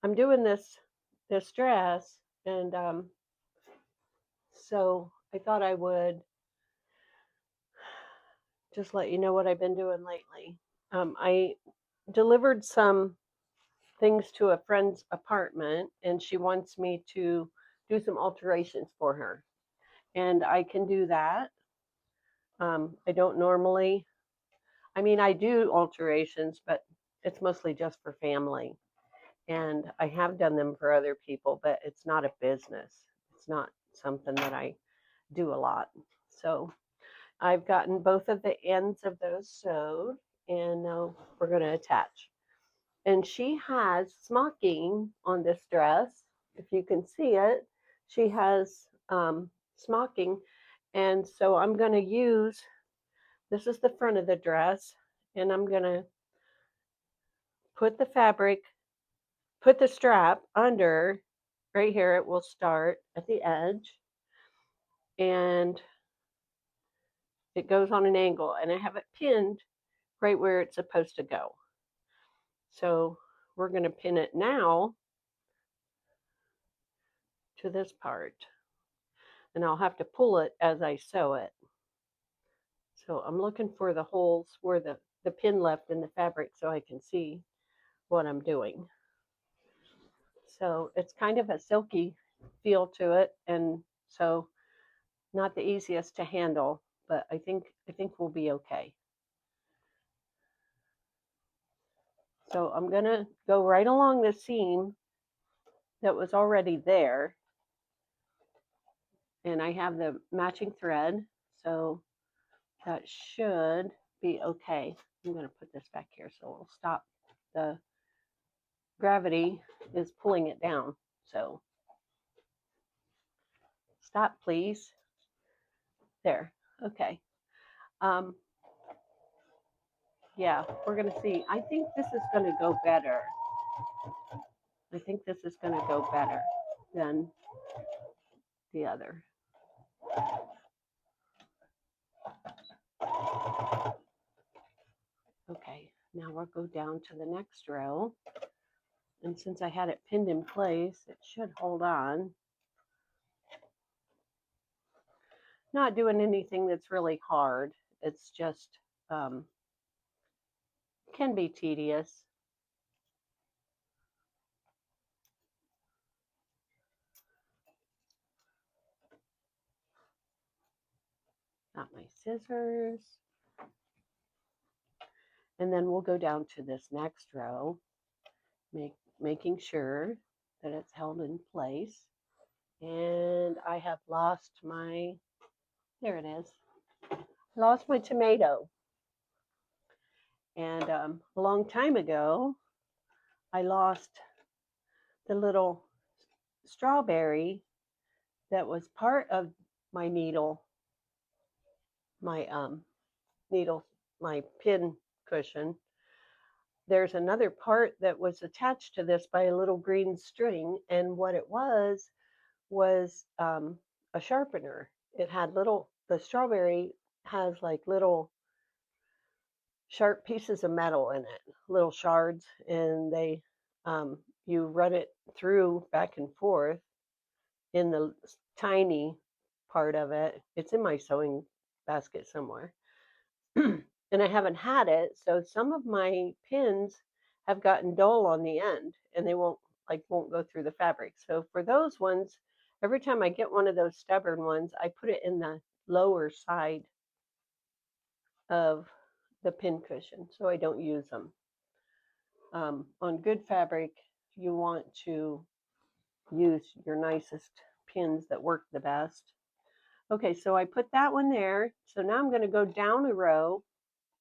I'm doing this dress, and so I thought I would just let you know what I've been doing lately. I delivered some things to a friend's apartment, and she wants me to do some alterations for her, and I can do that. I don't normally. I mean, I do alterations, but it's mostly just for family. And I have done them for other people, but it's not a business. It's not something that I do a lot. So I've gotten both of the ends of those sewed, and now we're going to attach. And she has smocking on this dress. If you can see it, she has smocking. And so I'm going to use, this is the front of the dress, and I'm going to put the fabric, put the strap under right here. It will start at the edge, and it goes on an angle, and I have it pinned right where it's supposed to go. So we're going to pin it now to this part, and I'll have to pull it as I sew it. So I'm looking for the holes where the pin left in the fabric so I can see what I'm doing. So it's kind of a silky feel to it, and so not the easiest to handle, but I think we'll be okay. So I'm going to go right along the seam that was already there, and I have the matching thread, so that should be okay. I'm going to put this back here so it'll stop. The gravity is pulling it down, so stop, please. There. Okay. Yeah, we're going to see. I think this is going to go better. I think this is going to go better than the other. Okay, now we'll go down to the next row. And since I had it pinned in place, it should hold on. Not doing anything that's really hard. It's just can be tedious. Got my scissors. And then we'll go down to this next row, making sure that it's held in place. And I have lost my, there it is, lost my tomato. And a long time ago, I lost the little strawberry that was part of my needle, my needle, my pin cushion. There's another part that was attached to this by a little green string, and what it was a sharpener. It had little, the strawberry has like little sharp pieces of metal in it, little shards, and they you run it through back and forth in the tiny part of it. It's in my sewing basket somewhere. And I haven't had it, so some of my pins have gotten dull on the end, and they won't go through the fabric. So for those ones, every time I get one of those stubborn ones, I put it in the lower side of the pin cushion so I don't use them. On good fabric, you want to use your nicest pins that work the best. Okay, so I put that one there. So now I'm going to go down a row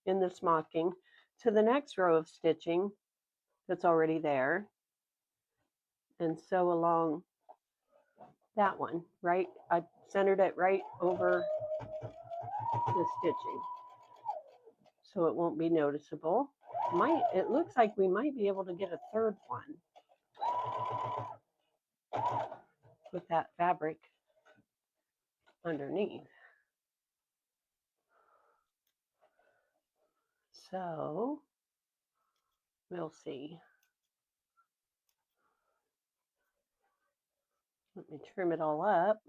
in the smocking to the next row of stitching that's already there and sew along that one, right? I centered it right over the stitching so it won't be noticeable. It looks like we might be able to get a third one with that fabric underneath. So we'll see. Let me trim it all up.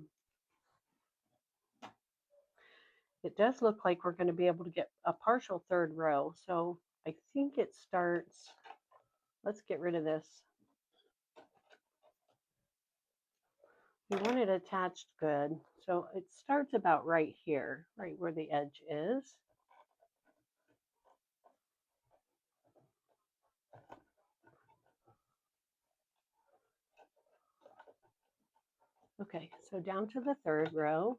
It does look like we're going to be able to get a partial third row. So I think it starts, let's get rid of this. We want it attached good. So it starts about right here, right where the edge is. Okay, so down to the third row.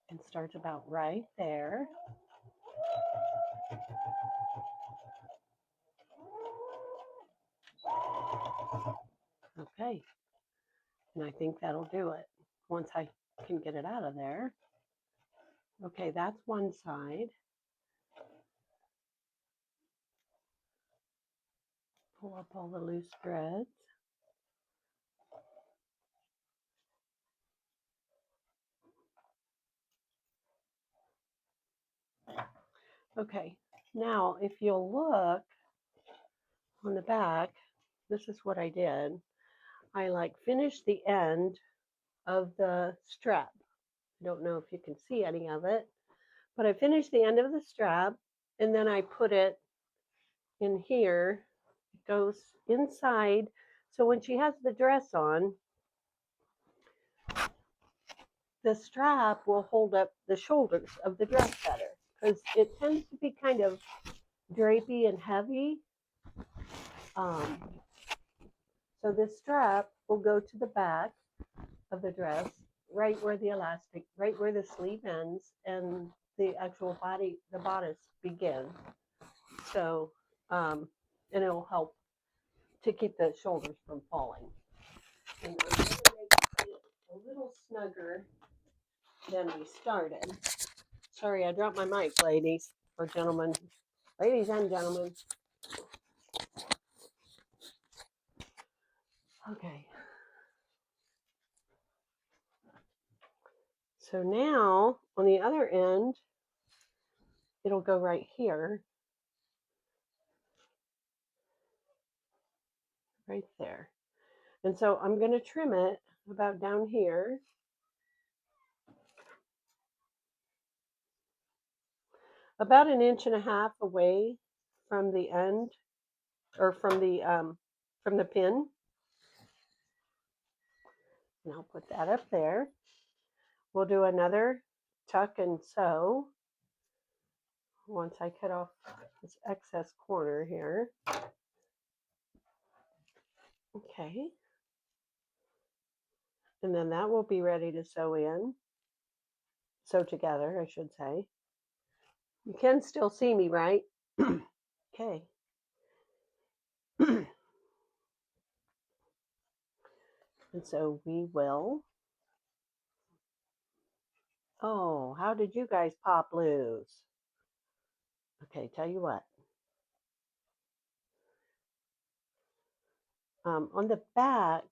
And starts about right there. Okay, and I think that'll do it once I can get it out of there. Okay, that's one side. Pull up all the loose threads. Okay, now if you'll look on the back, this is what I did. I like finished the end of the strap. I don't know if you can see any of it, but I finished the end of the strap and then I put it in here. It goes inside. So when she has the dress on, the strap will hold up the shoulders of the dress better because it tends to be kind of drapey and heavy. So this strap will go to the back of the dress, right where the elastic, right where the sleeve ends and the actual body, the bodice begins. So, and it'll help to keep the shoulders from falling. And I'm going to make it a little snugger than we started. Sorry, I dropped my mic, ladies or gentlemen. Ladies and gentlemen. Okay. So now on the other end, it'll go right here. Right there. And so I'm going to trim it about down here. About 1.5 inches away from the end or from the pin. And I'll put that up there. We'll do another tuck and sew once I cut off this excess corner here. Okay. And then that will be ready to sew together, I should say. You can still see me, right? Okay. And so we will. Oh, how did you guys pop loose? Okay, tell you what. On the back,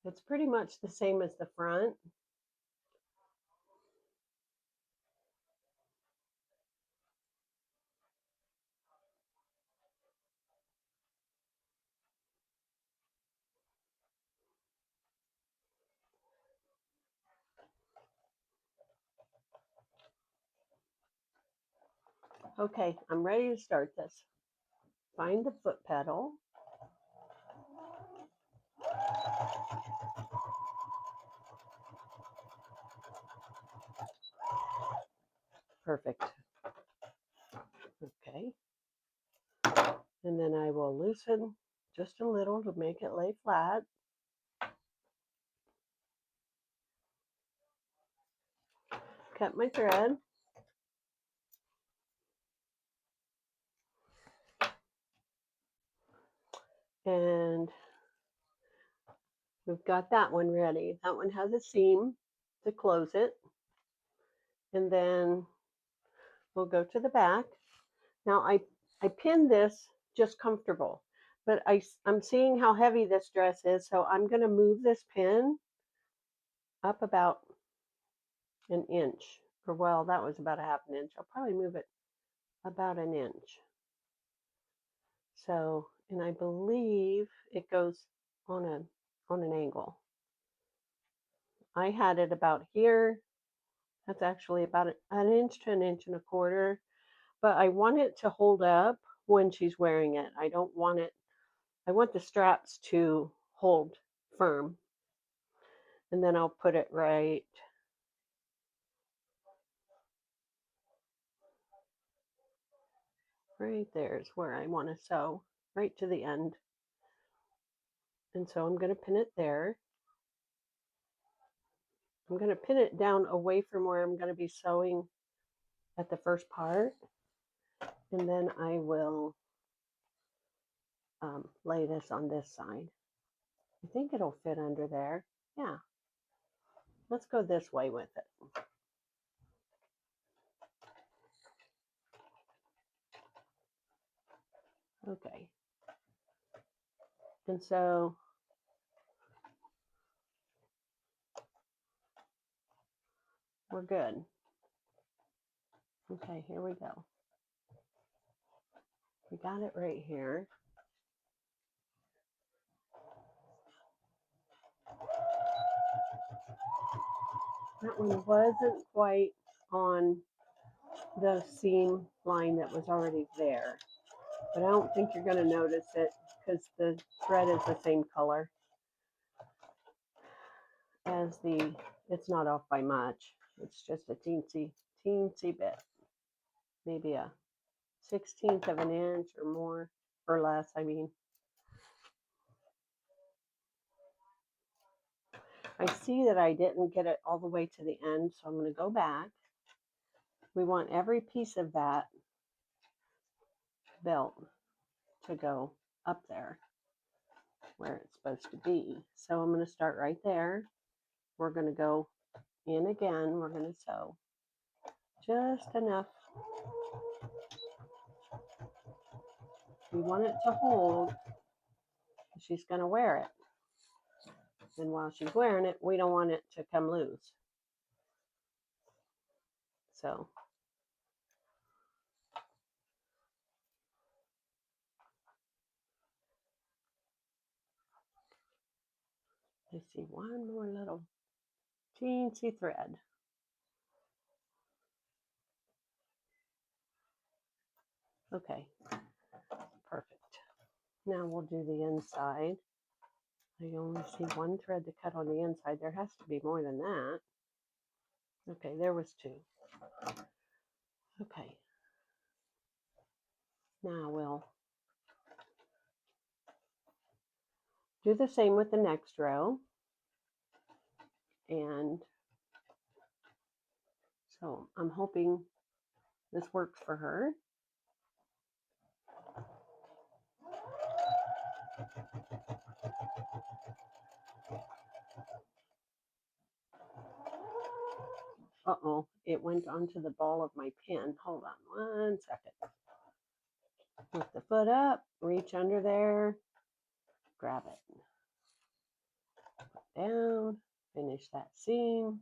it's pretty much the same as the front. Okay, I'm ready to start this. Find the foot pedal. Perfect. Okay. And then I will loosen just a little to make it lay flat. Cut my thread. And we've got that one ready. That one has a seam to close it. And then we'll go to the back. Now I pinned this just comfortable, but I'm seeing how heavy this dress is, so I'm going to move this pin up about 1 inch. Or well, that was about 1/2 inch. I'll probably move it about 1 inch. So, and I believe it goes on an angle. I had it about here. That's actually about an inch to an inch and a quarter. But I want it to hold up when she's wearing it. I don't want it, I want the straps to hold firm. And then I'll put it right there is where I want to sew, right to the end. And so I'm going to pin it there. I'm going to pin it down away from where I'm going to be sewing at the first part. And then I will lay this on this side. I think it'll fit under there. Yeah. Let's go this way with it. Okay. And so we're good. Okay, here we go. We got it right here. That one wasn't quite on the seam line that was already there, but I don't think you're going to notice it because the thread is the same color as the, it's not off by much. It's just a teensy bit, maybe a 16th of an inch or more, or less, I mean. I see that I didn't get it all the way to the end, so I'm going to go back. We want every piece of that belt to go up there where it's supposed to be. So I'm going to start right there. We're going to go in again. We're going to sew just enough. We want it to hold. She's going to wear it. And while she's wearing it, we don't want it to come loose. So I see one more little teensy thread. Okay, perfect. Now we'll do the inside. I only see one thread to cut on the inside. There has to be more than that. Okay, there was two. Okay. Now we'll do the same with the next row. And so I'm hoping this works for her. Uh-oh, it went onto the ball of my pen. Hold on 1 second. Lift the foot up, reach under there, grab it. Put down, finish that seam.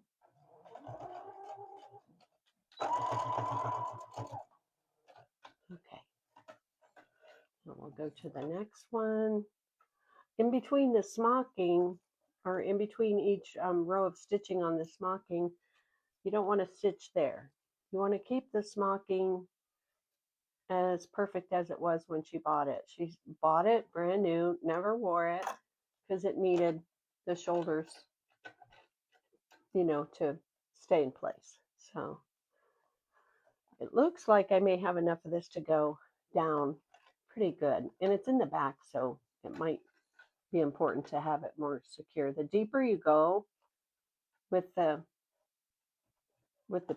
Okay. Now we'll go to the next one. In between the smocking, or in between each row of stitching on the smocking, you don't want to stitch there. You want to keep the smocking as perfect as it was when she bought it. She bought it brand new, never wore it because it needed the shoulders, you know, to stay in place. So it looks like I may have enough of this to go down pretty good. And it's in the back, so it might be important to have it more secure. The deeper you go with the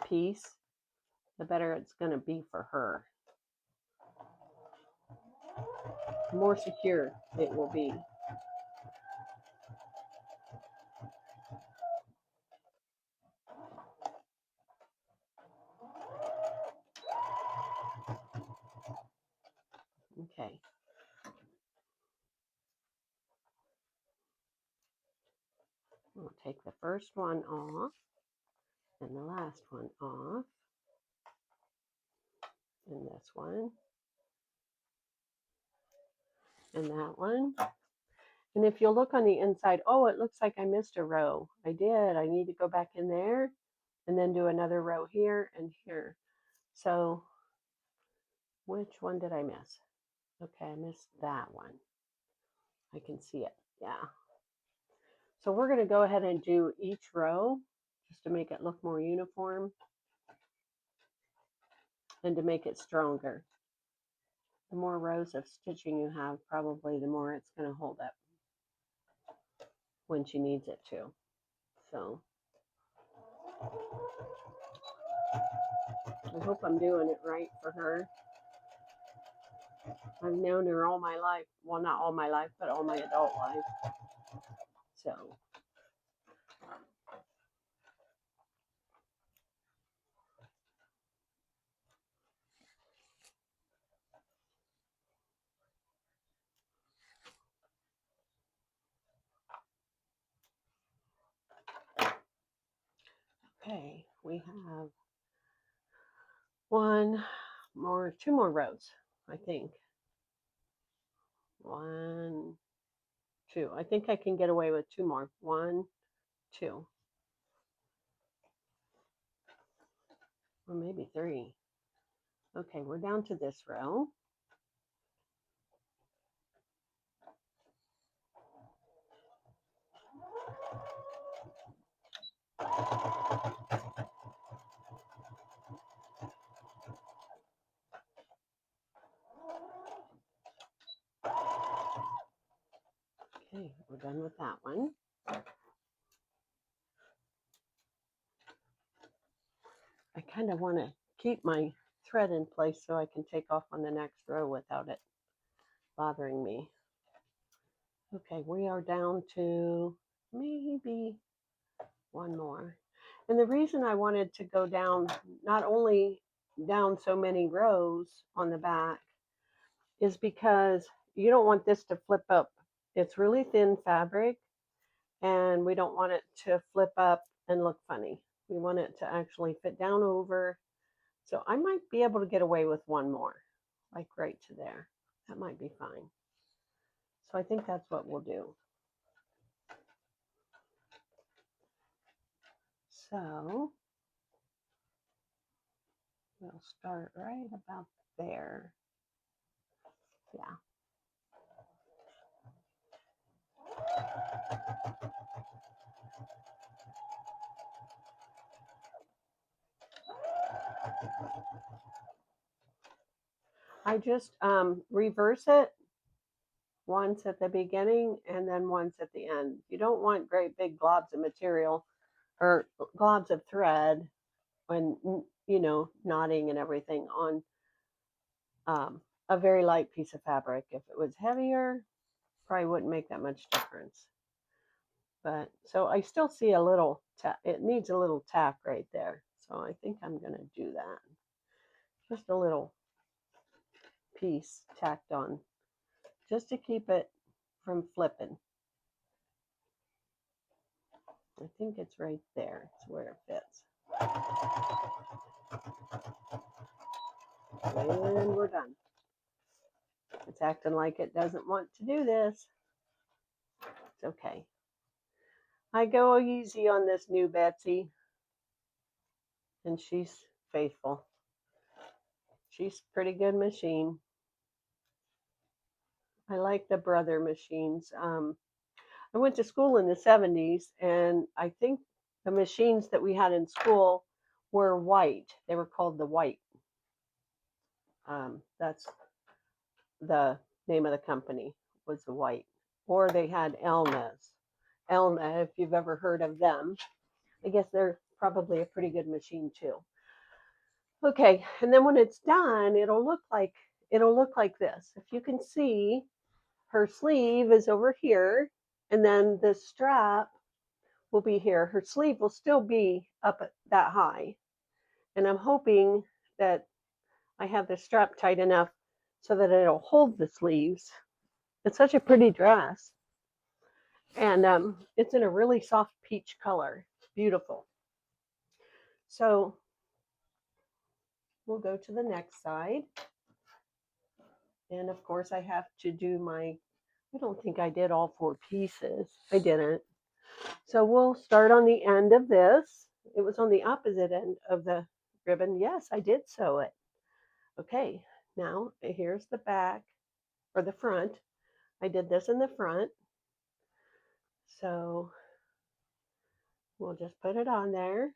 piece, the better it's going to be for her. The more secure it will be. Okay. We'll take the first one off and the last one off. And this one. and that one. And if you'll look on the inside, oh, it looks like I missed a row. I did. I need to go back in there and then do another row here and here. So which one did I miss? Okay, I missed that one. I can see it. Yeah. So we're going to go ahead and do each row just to make it look more uniform and to make it stronger. The more rows of stitching you have, probably the more it's going to hold up when she needs it to. So I hope I'm doing it right for her. I've known her all my life. Well, not all my life, but all my adult life. So okay, we have two more rows, I think. 1, 2. I think I can get away with 2 more. 1, 2. Or maybe 3. Okay, we're down to this row. Okay, we're done with that one. I kind of want to keep my thread in place so I can take off on the next row without it bothering me. Okay, we are down to maybe 1 more. And the reason I wanted to go down, not only down so many rows on the back, is because you don't want this to flip up. It's really thin fabric, and we don't want it to flip up and look funny. We want it to actually fit down over. So I might be able to get away with 1 more, like right to there. That might be fine. So I think that's what we'll do. So we'll start right about there. Yeah. I just reverse it once at the beginning and then once at the end. You don't want great big globs of material or globs of thread when, knotting and everything on a very light piece of fabric. If it was heavier, probably wouldn't make that much difference. But so I still see a little, it needs a little tack right there. So I think I'm going to do that. Just a little piece tacked on just to keep it from flipping. I think it's right there. It's where it fits. And we're done. It's acting like it doesn't want to do this. It's okay. I go easy on this new Betsy, and she's faithful. She's a pretty good machine. I like the Brother machines. I went to school in the 70s, and I think the machines that we had in school were white. They were called the White. That's the name of the company, was the White. Or they had Elna's. Elna, if you've ever heard of them. I guess they're probably a pretty good machine too. Okay, and then when it's done, it'll look like this. If you can see, her sleeve is over here, and then the strap will be here. Her sleeve will still be up at that high. And I'm hoping that I have the strap tight enough so that it'll hold the sleeves. It's such a pretty dress. And it's in a really soft peach color. Beautiful. So we'll go to the next side. And of course, I have to do my I don't think I did all 4 pieces. I didn't. So we'll start on the end of this. It was on the opposite end of the ribbon. Yes, I did sew it. Okay, now here's the back or the front. I did this in the front. So we'll just put it on there.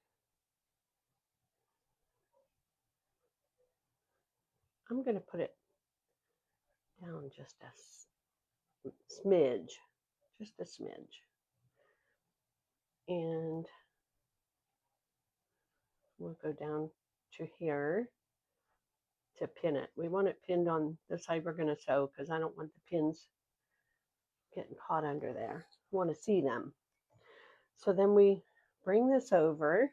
I'm going to put it down just a smidge, just a smidge. And we'll go down to here to pin it. We want it pinned on the side we're going to sew because I don't want the pins getting caught under there. I want to see them. So then we bring this over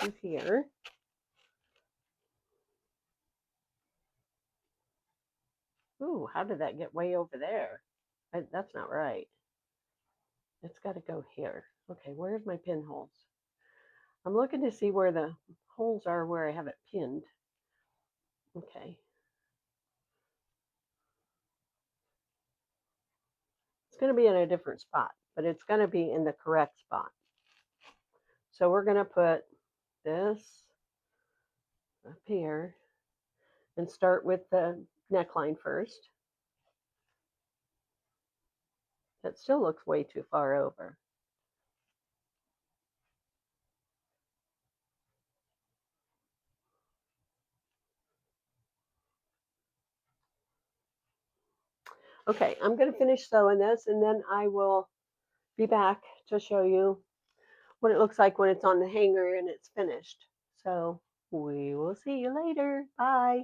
to here. Ooh, how did that get way over there? That's not right. It's got to go here. Okay, where's my pinholes? I'm looking to see where the holes are where I have it pinned. Okay. It's going to be in a different spot, but it's going to be in the correct spot. So we're going to put this up here and start with the neckline first. That still looks way too far over. Okay, I'm going to finish sewing this and then I will be back to show you what it looks like when it's on the hanger and it's finished. So we will see you later. Bye.